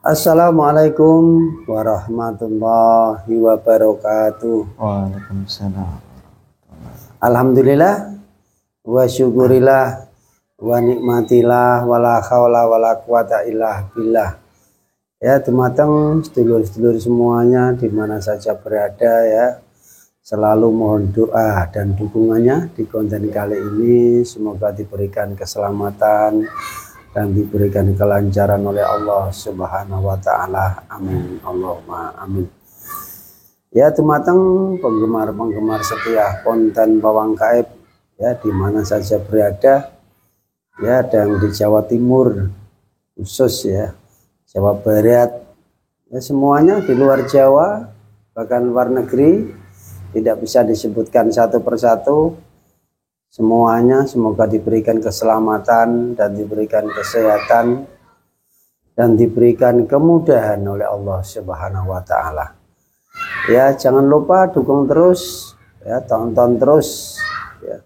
Assalamualaikum warahmatullahi wabarakatuh. Waalaikumsalam. Alhamdulillah wa syukurillah wa nikmatillah wala haula wala quwata illa billah. Ya, teman-teman, sedulur-sedulur semuanya di mana saja berada ya, selalu mohon doa dan dukungannya di konten kali ini. Semoga diberikan keselamatan dan diberikan kelancaran oleh Allah Subhanahu wa taala. Amin. Allahumma amin. Ya, teman-teman, penggemar-penggemar setia konten Pawang Gaib ya, di mana saja berada ya, dan di Jawa Timur khusus ya, Jawa Barat ya, semuanya di luar Jawa bahkan luar negeri tidak bisa disebutkan satu persatu. Semuanya semoga diberikan keselamatan dan diberikan kesehatan dan diberikan kemudahan oleh Allah Subhanahu wa taala. Ya, jangan lupa dukung terus ya, tonton terus ya.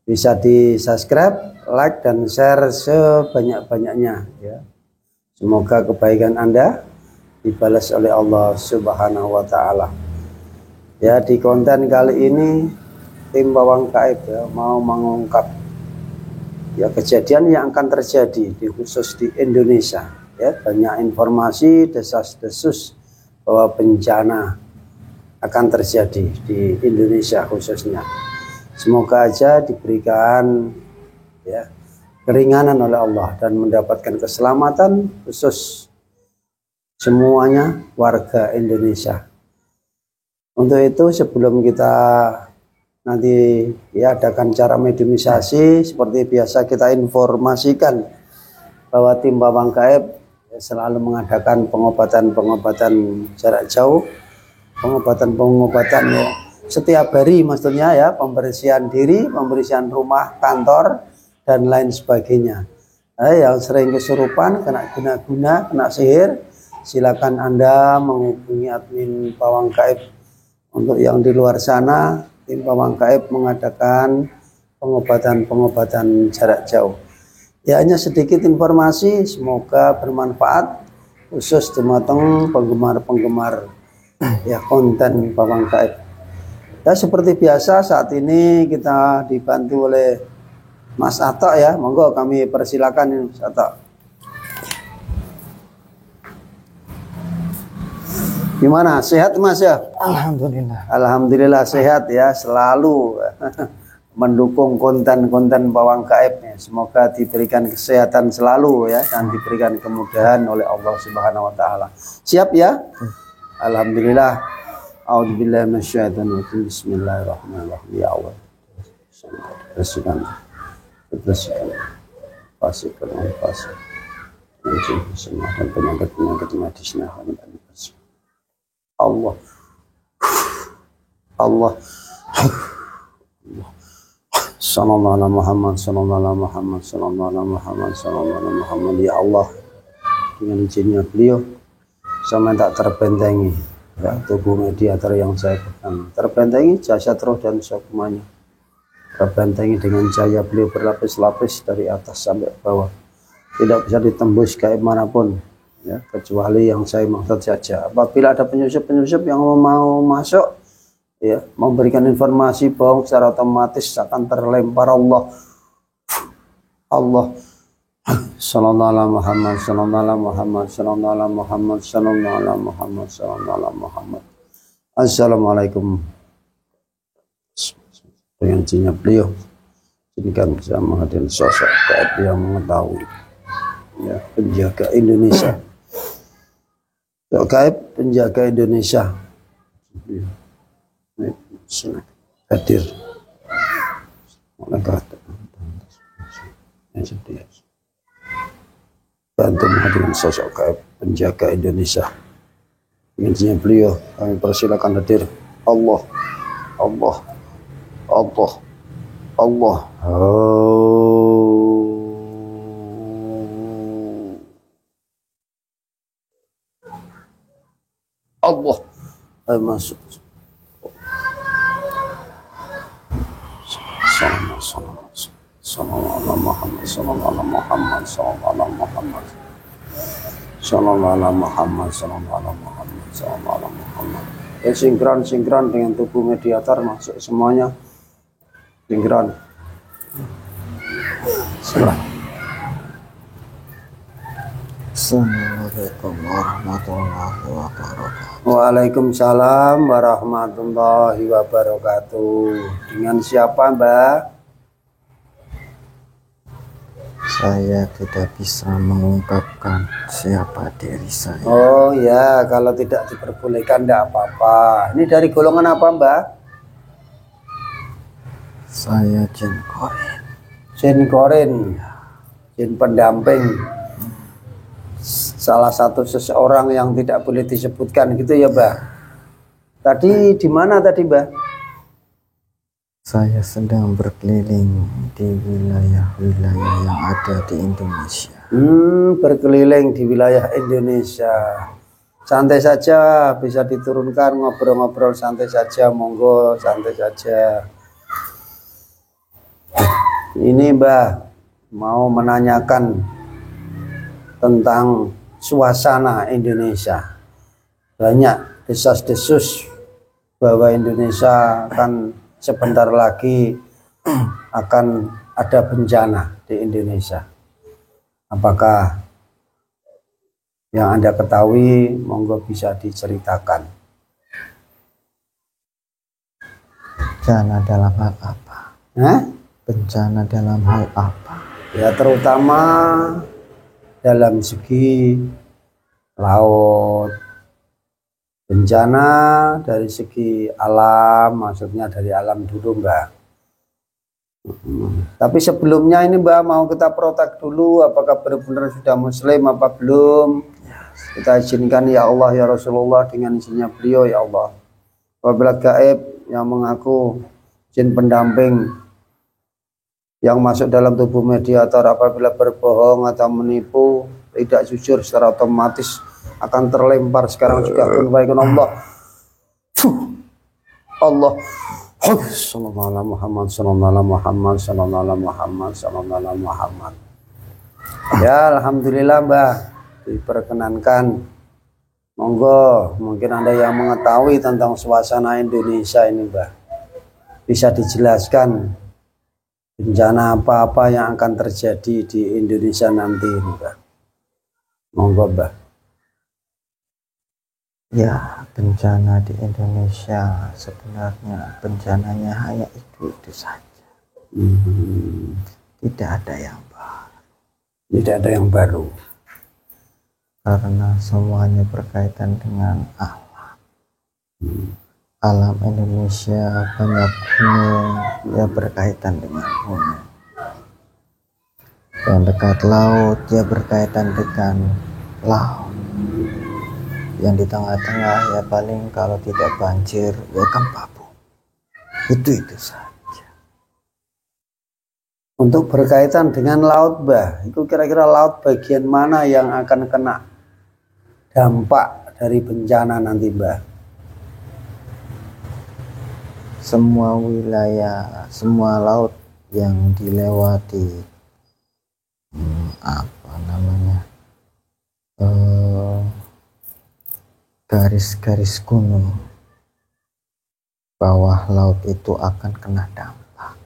Bisa di-subscribe, like dan share sebanyak-banyaknya ya. Semoga kebaikan Anda dibalas oleh Allah Subhanahu wa taala. Ya, di konten kali ini tim Pawang Gaib ya, mau mengungkap ya kejadian yang akan terjadi khusus di Indonesia ya. Banyak informasi desas-desus bahwa bencana akan terjadi di Indonesia khususnya. Semoga aja diberikan ya keringanan oleh Allah dan mendapatkan keselamatan khusus semuanya warga Indonesia. Untuk itu sebelum kita nanti ya adakan cara mediumisasi, seperti biasa kita informasikan bahwa tim Pawang Gaib ya, selalu mengadakan pengobatan jarak jauh, pengobatan ya, setiap hari maksudnya ya, pembersihan diri, pembersihan rumah, kantor dan lain sebagainya. Yang sering kesurupan, kena guna-guna, kena sihir, silakan Anda menghubungi admin Pawang Gaib. Untuk yang di luar sana, tim Pawang Gaib mengadakan pengobatan jarak jauh. Ya, hanya sedikit informasi, semoga bermanfaat khusus teman-teman penggemar ya konten Pawang Gaib. Ya, seperti biasa saat ini kita dibantu oleh Mas Atok ya. Monggo kami persilakan Mas Atok. Gimana, sehat Mas ya? Alhamdulillah. Alhamdulillah sehat ya, selalu mendukung konten-konten Pawang Gaib ya. Semoga diberikan kesehatan selalu ya, dan diberikan kemudahan oleh Allah Subhanahu wa taala. Siap ya? Alhamdulillah. A'udzubillahi minasyaitonir rajim. Bismillahirrahmanirrahim. Ya Allah. Bersihkan. Fasik dan fasik. Semua dan penyakit medisnya. Allah sallallahu alaihi Muhammad sallallahu alaihi Muhammad sallallahu alaihi Muhammad sallallahu alaihi Muhammad. Ya Allah, dengan izinnya beliau saya tak terbentengi ya, tubuh mediator yang saya pegang, terbentengi jasad roh dan semuanya, terbentengi dengan cahaya beliau berlapis-lapis dari atas sampai bawah, tidak bisa ditembus gaib manapun ya, kecuali yang saya maksud saja. Apabila ada penyusup-penyusup yang mau masuk ya, memberikan informasi bohong, secara otomatis akan terlempar Allah sallallahu alaihi Muhammad sallallahu alaihi Muhammad sallallahu alaihi Muhammad sallallahu alaihi Muhammad sallallahu alaihi Muhammad. Assalamualaikum. Dengan izinnya beliau, jadikan bisa menghadirkan sosok gaib yang mengetahui ya, penjaga Indonesia. Gaib penjaga Indonesia hadir. Bantu menghadirkan sosok gaib penjaga Indonesia. Intinya beliau kami persilakan hadir. Allah Allah masuk. Sallallahu alaihi Muhammad sallallahu alaihi Muhammad sallallahu alaihi Muhammad Sallallahu alaihi Muhammad, sallallahu alaihi Muhammad, sallallahu alaihi Muhammad. Sinkron dengan tubuh mediator, masuk semuanya. Sinkron. Assalamualaikum warahmatullahi wabarakatuh. Waalaikumsalam warahmatullahi wabarakatuh. Dengan siapa, Mbak? Saya tidak bisa mengungkapkan siapa diri saya. Oh ya, kalau tidak diperbolehkan tidak apa-apa. Ini dari golongan apa, Mbak? Saya jin korin. Jin korin, jin pendamping. Salah satu seseorang yang tidak boleh disebutkan gitu ya, Mbak. Tadi di mana tadi, Mbak? Saya sedang berkeliling di wilayah-wilayah yang ada di Indonesia. Berkeliling di wilayah Indonesia. Santai saja, bisa diturunkan, ngobrol-ngobrol santai saja, monggo santai saja. Ini Mbak mau menanyakan tentang suasana Indonesia. Banyak desas-desus bahwa Indonesia akan sebentar lagi akan ada bencana di Indonesia. Apakah yang Anda ketahui, monggo bisa diceritakan. Bencana dalam hal apa? Bencana dalam hal apa? Ya terutama dalam segi laut, bencana dari segi alam, maksudnya dari alam dulu, Mbak. Tapi sebelumnya ini, Mbak, mau kita protek dulu apakah benar-benar sudah muslim apa belum. Kita izinkan ya Allah ya Rasulullah dengan izinnya beliau ya Allah. Apabila gaib yang mengaku jin pendamping yang masuk dalam tubuh mediator apabila berbohong atau menipu, tidak jujur, secara otomatis akan terlempar sekarang juga kebaikan Allah. Allah. Sallallahu alaihi Muhammad, sallallahu alaihi Muhammad, sallallahu alaihi Muhammad, sallallahu alaihi Muhammad. Ya, alhamdulillah, Mbak, diperkenankan. Monggo, mungkin Anda yang mengetahui tentang suasana Indonesia ini, Mbak, bisa dijelaskan bencana apa-apa yang akan terjadi di Indonesia nanti, Mbak. Monggo, Mbak. Ya, bencana di Indonesia sebenarnya bencananya hanya itu saja. Tidak ada yang baru. Tidak ada yang baru. Karena semuanya berkaitan dengan alam. Alam Indonesia banyak gunung, ya berkaitan dengan gunung. Yang dekat laut, ya berkaitan dengan laut. Yang di tengah-tengah ya paling kalau tidak banjir ya gempa bumi. Itu saja. Untuk berkaitan dengan laut, Mbah, itu kira-kira laut bagian mana yang akan kena dampak dari bencana nanti, Mbah? Semua wilayah, semua laut yang dilewati garis-garis gunung bawah laut itu akan kena dampak.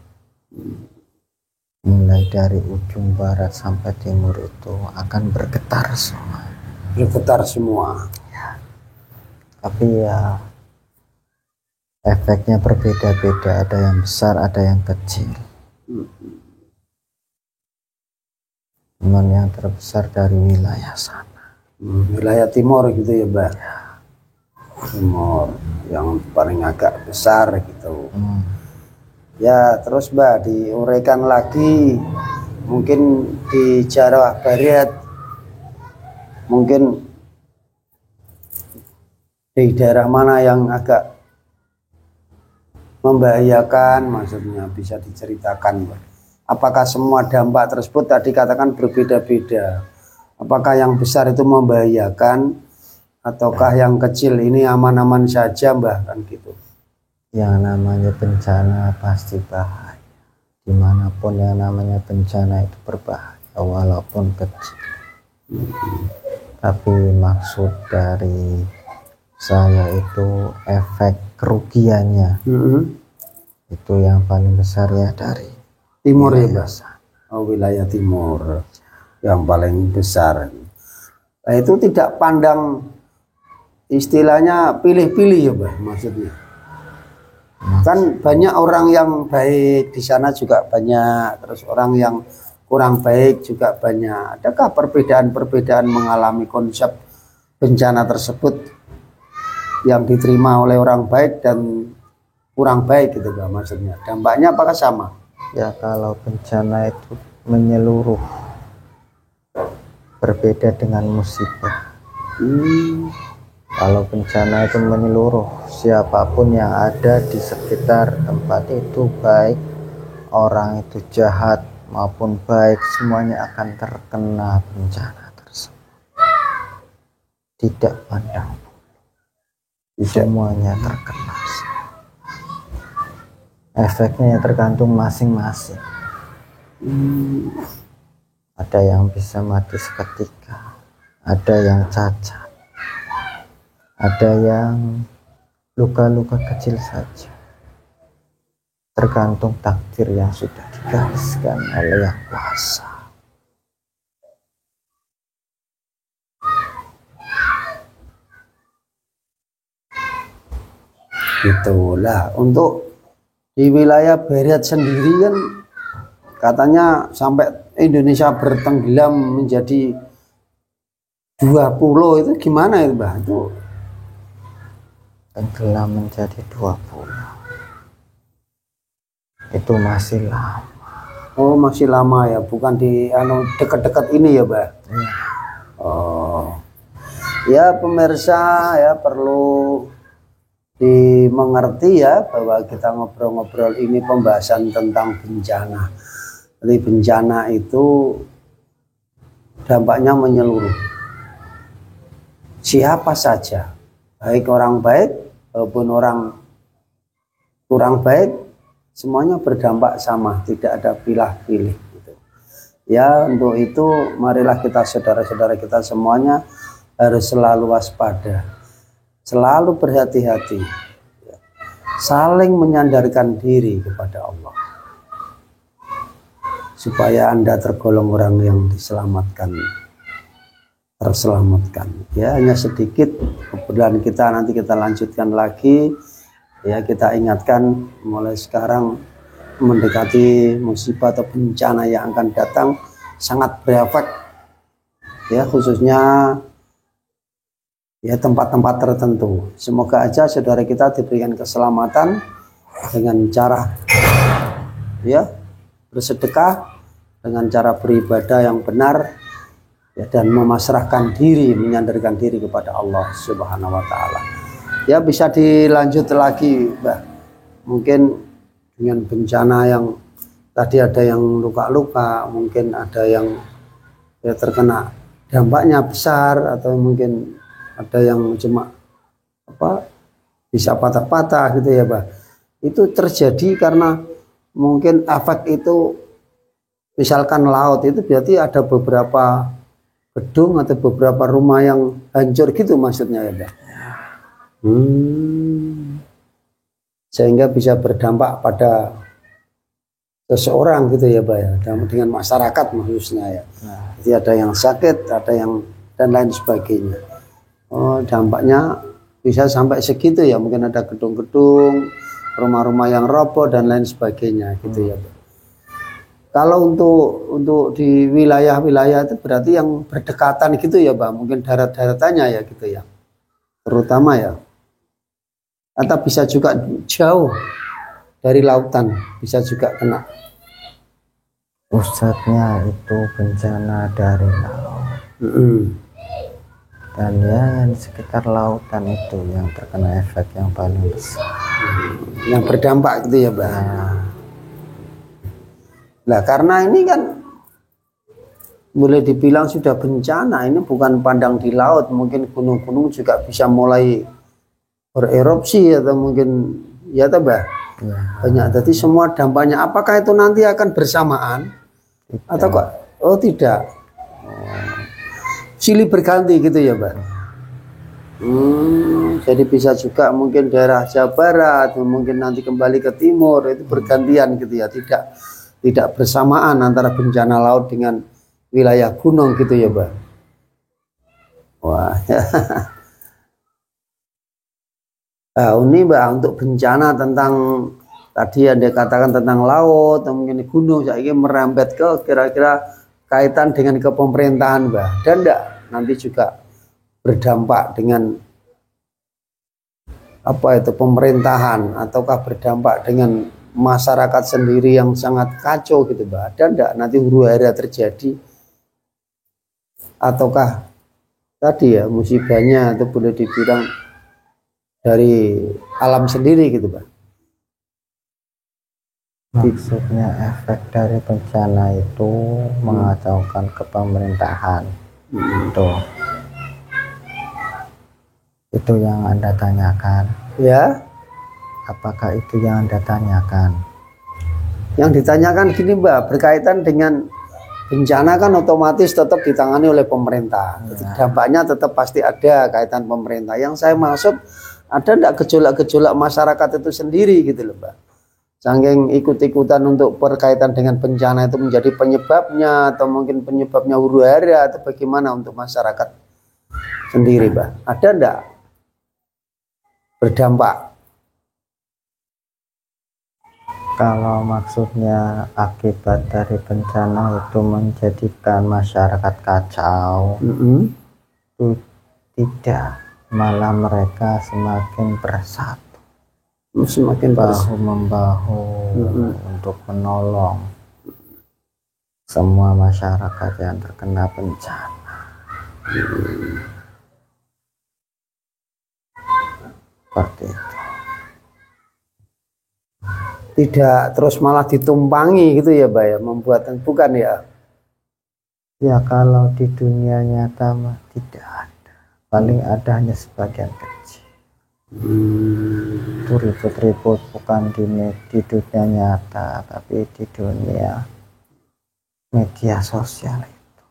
Mulai dari ujung barat sampai timur itu akan bergetar semua. Bergetar semua. Ya. Tapi ya efeknya berbeda-beda, ada yang besar, ada yang kecil. Cuman yang terbesar dari wilayah sana. Wilayah timur gitu ya, Mbak? Ya. Timur yang paling agak besar gitu. Ya, terus Mbak diuraikan lagi, mungkin di Jawa Barat, mungkin di daerah mana yang agak membahayakan, maksudnya bisa diceritakan, Mbak. Apakah semua dampak tersebut tadi katakan berbeda-beda? Apakah yang besar itu membahayakan ataukah yang kecil ini aman-aman saja, Mbak, kan gitu? Yang namanya bencana pasti bahaya. Dimanapun yang namanya bencana itu berbahaya walaupun kecil. Tapi maksud dari saya itu efek kerugiannya itu yang paling besar ya dari timur ya Mas. Wilayah timur yang paling besar. Nah, itu tidak pandang istilahnya pilih-pilih ya Mbah maksudnya. Kan banyak orang yang baik di sana juga banyak, terus orang yang kurang baik juga banyak. Adakah perbedaan-perbedaan mengalami konsep bencana tersebut yang diterima oleh orang baik dan kurang baik gitu Mbah maksudnya? Dampaknya apakah sama? Ya kalau bencana itu menyeluruh, berbeda dengan musibah. Kalau bencana itu menyeluruh, siapapun yang ada di sekitar tempat itu, baik orang itu jahat maupun baik, semuanya akan terkena bencana tersebut. Tidak pandang bulu, semuanya terkena. Efeknya tergantung masing-masing. Ada yang bisa mati seketika, ada yang cacat, ada yang luka-luka kecil saja. Tergantung takdir yang sudah digariskan oleh Yang Kuasa. Itulah untuk di wilayah Beriat sendiri kan katanya sampai Indonesia bertenggelam menjadi 2 pulau, itu gimana itu Mbah? Itu tenggelam menjadi 2 pulau. Itu masih lama. Oh masih lama ya, bukan di dekat-dekat ini ya Mbah? Ya. Oh ya pemirsa ya, perlu dimengerti ya bahwa kita ngobrol-ngobrol ini pembahasan tentang bencana. Jadi bencana itu dampaknya menyeluruh. Siapa saja, baik orang baik maupun orang kurang baik, semuanya berdampak sama, tidak ada pilih-pilih gitu. Ya untuk itu marilah kita saudara-saudara kita semuanya harus selalu waspada, selalu berhati-hati, saling menyandarkan diri kepada Allah, supaya Anda tergolong orang yang diselamatkan, terselamatkan. Ya hanya sedikit, kemudian nanti kita lanjutkan lagi. Ya kita ingatkan mulai sekarang mendekati musibah atau bencana yang akan datang sangat berefek. Ya khususnya ya tempat-tempat tertentu. Semoga aja saudara kita diberikan keselamatan dengan cara ya bersedekah, dengan cara beribadah yang benar ya, dan memasrahkan diri, menyandarkan diri kepada Allah Subhanahu wa taala. Ya bisa dilanjut lagi Mbah. Mungkin dengan bencana yang tadi ada yang luka-luka, mungkin ada yang ya terkena dampaknya besar, atau mungkin ada yang cuma bisa patah-patah gitu ya Mbah. Itu terjadi karena mungkin efek itu, misalkan laut itu berarti ada beberapa gedung atau beberapa rumah yang hancur gitu maksudnya ya Mbah. Sehingga bisa berdampak pada seseorang gitu ya Mbah ya, dengan masyarakat maksudnya ya. Jadi ada yang sakit, ada yang dan lain sebagainya. Oh dampaknya bisa sampai segitu ya, mungkin ada gedung-gedung, rumah-rumah yang roboh dan lain sebagainya gitu ya Mbah. Kalau untuk di wilayah-wilayah itu berarti yang berdekatan gitu ya Mbah, mungkin darat-daratannya ya gitu ya, terutama ya. Atau bisa juga jauh dari lautan, bisa juga kena. Pusatnya itu bencana dari laut. Dan ya yang di sekitar lautan itu yang terkena efek yang paling besar. Yang berdampak gitu ya Mbak. Nah karena ini kan boleh dibilang sudah bencana, ini bukan pandang di laut, mungkin gunung-gunung juga bisa mulai bererupsi atau mungkin ya Mbak. Banyak, jadi semua dampaknya apakah itu nanti akan bersamaan atau kok tidak? silih berganti gitu ya, Mbak. Jadi bisa juga mungkin daerah Jawa Barat, mungkin nanti kembali ke timur, itu bergantian gitu ya, tidak bersamaan antara bencana laut dengan wilayah gunung gitu ya, Mbak. Wah, ya. Nah, ini Mbak, untuk bencana tentang tadi yang dikatakan tentang laut, atau mungkin gunung, saya ingin merembet ke kira-kira kaitan dengan kepemerintahan, Mbak. Dan enggak nanti juga berdampak dengan apa itu pemerintahan, ataukah berdampak dengan masyarakat sendiri yang sangat kacau gitu, Mbak. Dan enggak nanti huru-hara terjadi, ataukah tadi ya musibahnya itu boleh dibilang dari alam sendiri gitu, Pak. Maksudnya efek dari bencana itu mengacaukan kepemerintahan. Itu yang Anda tanyakan. Ya. Apakah itu yang Anda tanyakan? Yang ditanyakan gini, Mbak, berkaitan dengan bencana kan otomatis tetap ditangani oleh pemerintah. Dampaknya tetap pasti ada kaitan pemerintah. Yang saya maksud, ada enggak gejolak-gejolak masyarakat itu sendiri gitu loh, Mbak. Saking ikut-ikutan untuk berkaitan dengan bencana itu menjadi penyebabnya, atau mungkin penyebabnya huru-hara, atau bagaimana untuk masyarakat sendiri, Mbak. Ada enggak berdampak? Kalau maksudnya akibat dari bencana itu menjadikan masyarakat kacau, itu tidak, malah mereka semakin bersatu, semakin bahu-membahu untuk menolong semua masyarakat yang terkena bencana. Seperti itu. Tidak terus malah ditumpangi gitu ya, Mbak ya, membuat bukan ya? Ya kalau di dunia nyata mah tidak ada, paling ada hanya sebagian kecil. Itu ribut-ribut bukan di dunia nyata, tapi di dunia media sosial itu.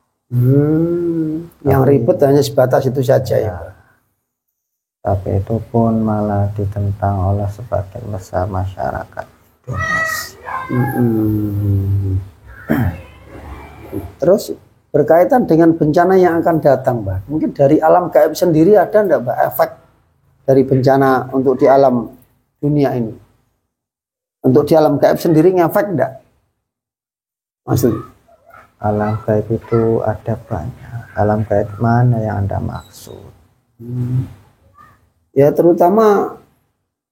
Yang ribut hanya sebatas itu saja ya, Pak. Tapi itu pun malah ditentang oleh sebagian besar masyarakat Indonesia. Terus berkaitan dengan bencana yang akan datang, Mbak, mungkin dari alam gaib sendiri ada enggak, Mbak, efek dari bencana untuk di alam dunia ini? Untuk di alam gaib sendiri ngefek enggak? Maksud alam gaib itu ada banyak. Alam gaib mana yang Anda maksud? Ya terutama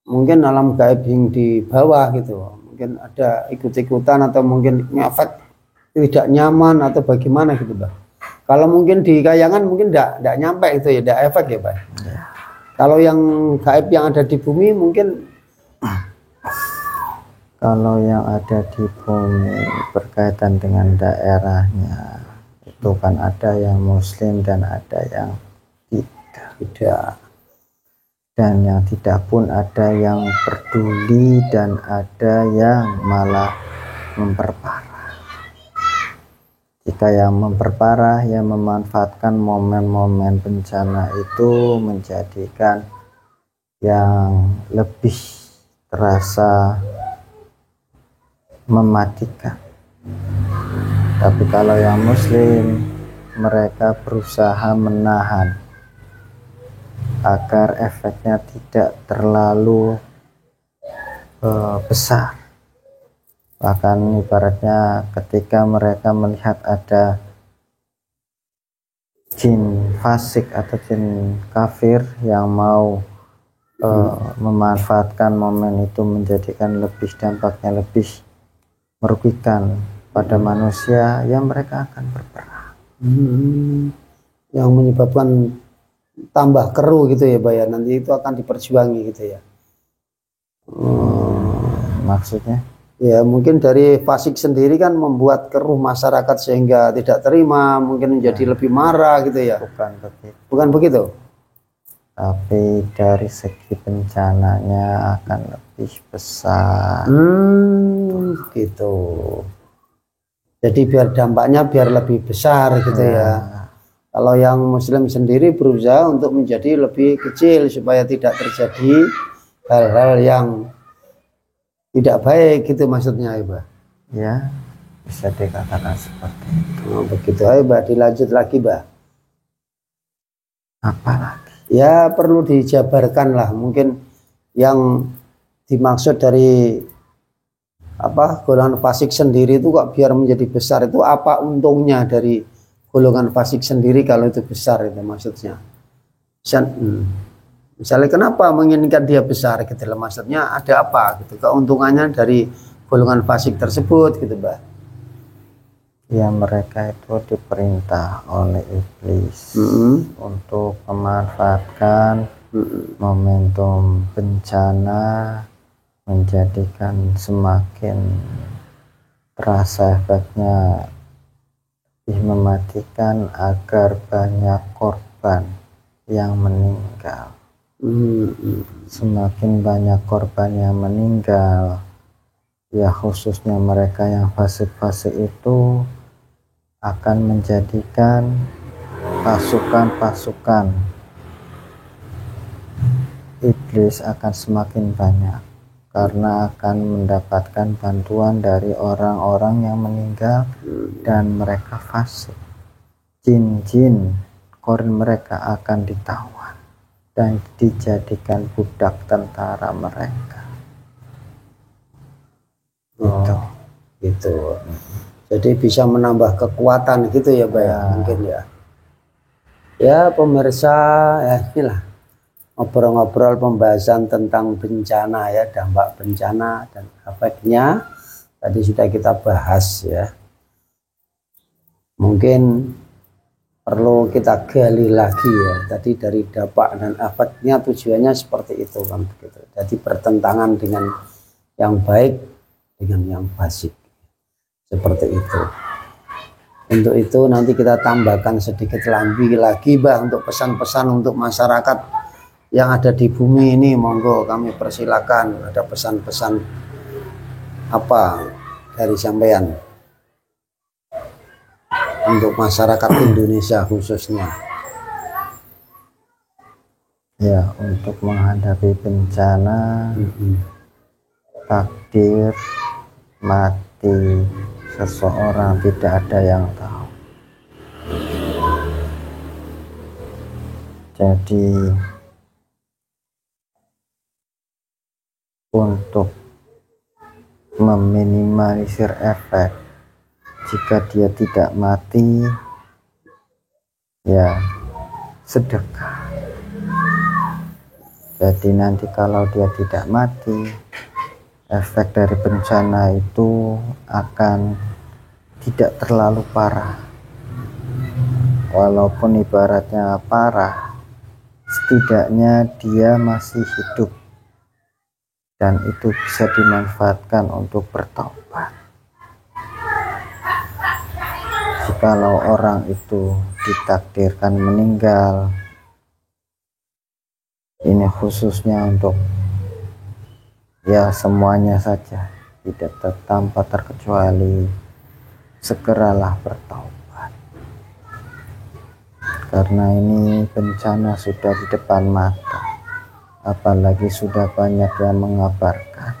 mungkin alam gaib yang di bawah gitu, mungkin ada ikut-ikutan atau mungkin ngefek tidak nyaman atau bagaimana gitu, Mbak. Kalau mungkin di kayangan mungkin enggak nyampe itu ya, enggak efek ya, Pak. Ya. Kalau yang gaib yang ada di bumi mungkin, kalau yang ada di bumi berkaitan dengan daerahnya itu kan ada yang muslim dan ada yang tidak. Dan yang tidak pun ada yang peduli dan ada yang malah memperparah. Jika yang memperparah, yang memanfaatkan momen-momen bencana itu menjadikan yang lebih terasa mematikan. Tapi kalau yang muslim, mereka berusaha menahan agar efeknya tidak terlalu besar. Bahkan ibaratnya ketika mereka melihat ada jin fasik atau jin kafir yang mau memanfaatkan momen itu menjadikan lebih dampaknya lebih merugikan pada manusia, ya mereka akan berperang. Yang menyebabkan tambah keruh gitu ya, Pak ya, nanti itu akan diperjuangi gitu ya. Maksudnya? Ya mungkin dari fasik sendiri kan membuat keruh masyarakat sehingga tidak terima, mungkin menjadi lebih marah gitu ya. Bukan begitu? Tapi dari segi bencananya akan lebih besar. Gitu. Jadi biar dampaknya biar lebih besar gitu ya. Kalau yang muslim sendiri berusaha untuk menjadi lebih kecil supaya tidak terjadi hal-hal yang tidak baik, gitu maksudnya, Mbah. Ya, bisa dikatakan seperti itu. Oh, begitu, ayo Mbah, dilanjut lagi, Mbah. Apa lagi? Ya, perlu dijabarkan lah, mungkin yang dimaksud dari golongan fasik sendiri itu kok biar menjadi besar, itu apa untungnya dari golongan fasik sendiri kalau itu besar, itu maksudnya. Misalnya kenapa menginginkan dia besar gitu loh, maksudnya ada apa gitu, keuntungannya dari golongan fasik tersebut gitu, Mbah. Ya, mereka itu diperintah oleh iblis untuk memanfaatkan momentum bencana, menjadikan semakin terasa efeknya, lebih mematikan agar banyak korban yang meninggal. Semakin banyak korban yang meninggal, ya khususnya mereka yang fasik-fasik itu akan menjadikan pasukan-pasukan iblis akan semakin banyak, karena akan mendapatkan bantuan dari orang-orang yang meninggal dan mereka fasik. Jin-jin korin mereka akan ditawan dan dijadikan budak tentara mereka. Gitu. Jadi bisa menambah kekuatan gitu ya, Mbak, ya, mungkin ya. Ya pemirsa, ya inilah ngobrol-ngobrol pembahasan tentang bencana ya, dampak bencana dan efeknya tadi sudah kita bahas ya. Mungkin perlu kita gali lagi ya, tadi dari dampak dan efeknya tujuannya seperti itu kan begitu. Jadi bertentangan dengan yang baik dengan yang fasik, seperti itu. Untuk itu nanti kita tambahkan sedikit lagi Mbah, untuk pesan-pesan untuk masyarakat yang ada di bumi ini. Monggo kami persilakan, ada pesan-pesan apa dari sampean untuk masyarakat Indonesia khususnya. Ya, untuk menghadapi bencana, takdir mati seseorang tidak ada yang tahu. Jadi untuk meminimalisir efek, jika dia tidak mati, ya sedekah. Jadi nanti kalau dia tidak mati, efek dari bencana itu akan tidak terlalu parah. Walaupun ibaratnya parah, setidaknya dia masih hidup dan itu bisa dimanfaatkan untuk bertobat. Jikalau orang itu ditakdirkan meninggal, ini khususnya untuk ya semuanya saja, tidak tanpa terkecuali, segeralah bertaubat, karena ini bencana sudah di depan mata, apalagi sudah banyak yang mengabarkan.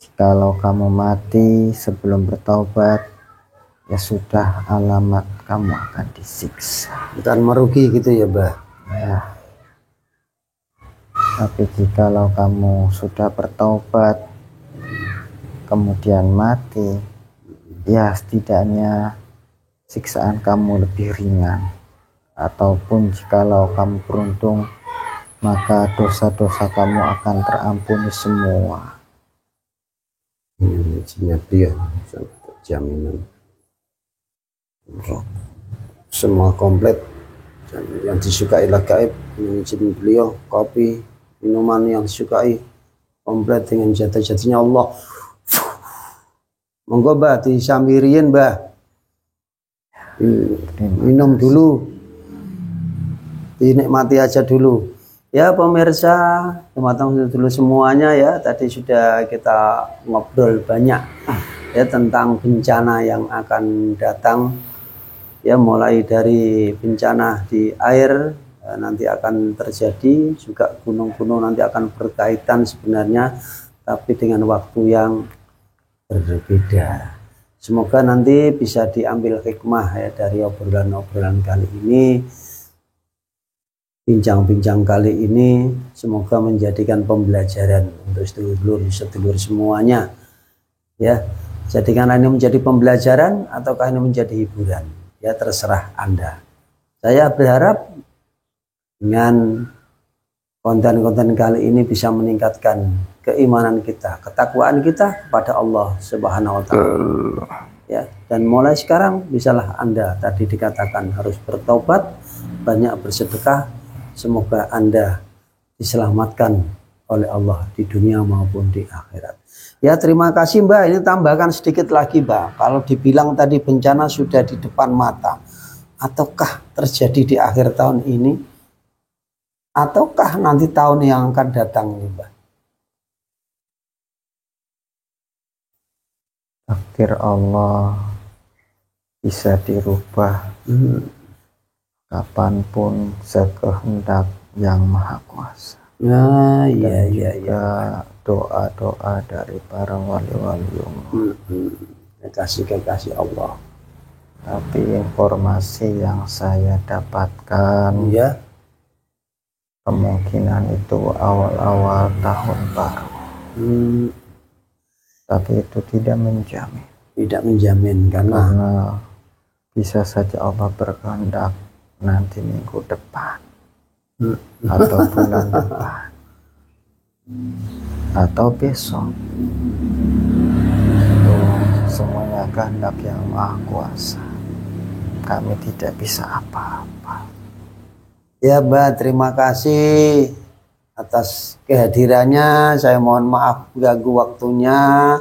Jikalau kamu mati sebelum bertaubat, ya sudah, alamat kamu akan disiksa dan merugi gitu ya, Mbah. Ya. Tapi jikalau kamu sudah bertaubat kemudian mati, ya setidaknya siksaan kamu lebih ringan. Ataupun jikalau kamu beruntung, maka dosa-dosa kamu akan terampuni semua. Izinnya dia jaminan semua komplit yang disukai gaib, izin beliau, kopi, minuman yang disukai komplit dengan jati-jatinya Allah. Monggo Mbah disamirin, Mbah. Minum dulu, dinikmati aja dulu ya pemirsa, teman-teman dulu semuanya ya. Tadi sudah kita ngobrol banyak ya tentang bencana yang akan datang Ya, mulai dari bencana di air nanti akan terjadi, juga gunung-gunung nanti akan berkaitan sebenarnya, tapi dengan waktu yang berbeda. Semoga nanti bisa diambil hikmah ya dari obrolan-obrolan kali ini, bincang-bincang kali ini, semoga menjadikan pembelajaran untuk sedulur-sedulur semuanya. Ya, jadikan ini menjadi pembelajaran ataukah ini menjadi hiburan, ya terserah Anda. Saya berharap dengan konten-konten kali ini bisa meningkatkan keimanan kita, ketakwaan kita kepada Allah Subhanahu wa Ta'ala. Ya, dan mulai sekarang bisalah Anda, tadi dikatakan harus bertobat, banyak bersedekah. Semoga Anda diselamatkan oleh Allah di dunia maupun di akhirat. Ya, terima kasih Mbak. Ini tambahkan sedikit lagi Mbak. Kalau dibilang tadi bencana sudah di depan mata, ataukah terjadi di akhir tahun ini, ataukah nanti tahun yang akan datang nih Mbak? Takdir Allah bisa dirubah kapanpun sekehendak Yang Maha Kuasa. Nah, iya. Doa-doa dari para wali-wali Allah. Kekasih Allah. Tapi informasi yang saya dapatkan, ya, kemungkinan itu awal-awal tahun baru. Tapi itu tidak menjamin. Tidak menjamin karena bisa saja Allah berkehendak nanti minggu depan atau bulan depan atau besok. Itu semuanya kehendak Yang Maha Kuasa. Kami tidak bisa apa-apa. Ya Mbak, terima kasih atas kehadirannya. Saya mohon maaf ganggu waktunya.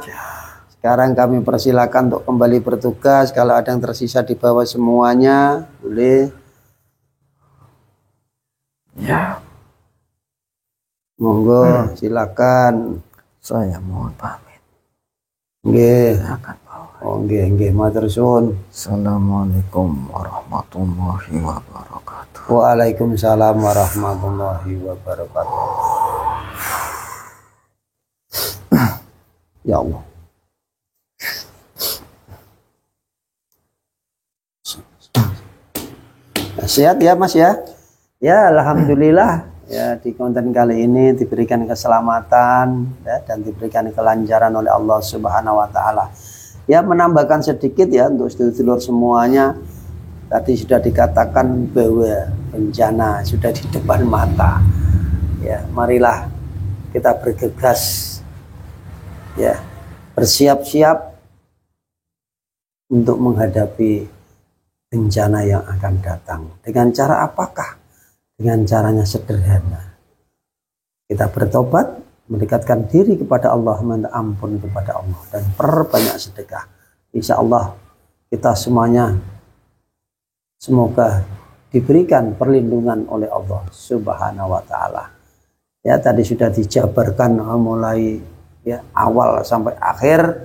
Sekarang kami persilakan untuk kembali bertugas. Kalau ada yang tersisa di bawah semuanya, boleh. Ya. Monggo, silakan. Saya mohon pamit. Nggih. Silakan Pak. Oh nggih, matur suwun. Assalamualaikum warahmatullahi wabarakatuh. Waalaikumsalam warahmatullahi wabarakatuh. Ya Allah. Sehat ya Mas ya? Ya alhamdulillah ya, di konten kali ini diberikan keselamatan ya, dan diberikan kelancaran oleh Allah Subhanahu wa Ta'ala. Ya, menambahkan sedikit ya untuk sedulur semuanya. Tadi sudah dikatakan bahwa bencana sudah di depan mata. Ya, marilah kita bergegas ya, bersiap-siap untuk menghadapi bencana yang akan datang. Dengan cara apakah? Dengan caranya sederhana. Kita bertobat, mendekatkan diri kepada Allah, minta ampun kepada Allah, dan perbanyak sedekah. Insya Allah kita semuanya semoga diberikan perlindungan oleh Allah Subhanahu wa Ta'ala. Ya, tadi sudah dijabarkan mulai ya, awal sampai akhir.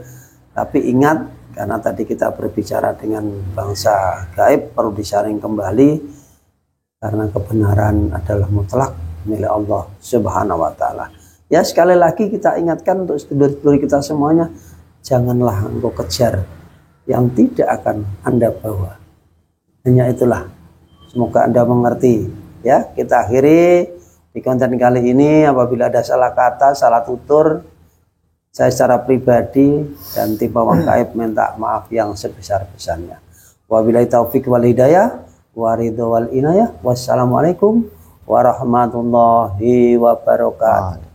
Tapi ingat, karena tadi kita berbicara dengan bangsa gaib, perlu disaring kembali, karena kebenaran adalah mutlak milik Allah Subhanahu wa Ta'ala. Ya, sekali lagi kita ingatkan untuk sedulur-sedulur kita semuanya, janganlah engkau kejar yang tidak akan Anda bawa. Hanya itulah. Semoga Anda mengerti. Ya, kita akhiri di konten kali ini. Apabila ada salah kata, salah tutur, saya secara pribadi dan tim Pawang Gaib minta maaf yang sebesar-besarnya. Wabillahi taufik wal hidayah, waridho wal inayah. Wassalamualaikum warahmatullahi wabarakatuh.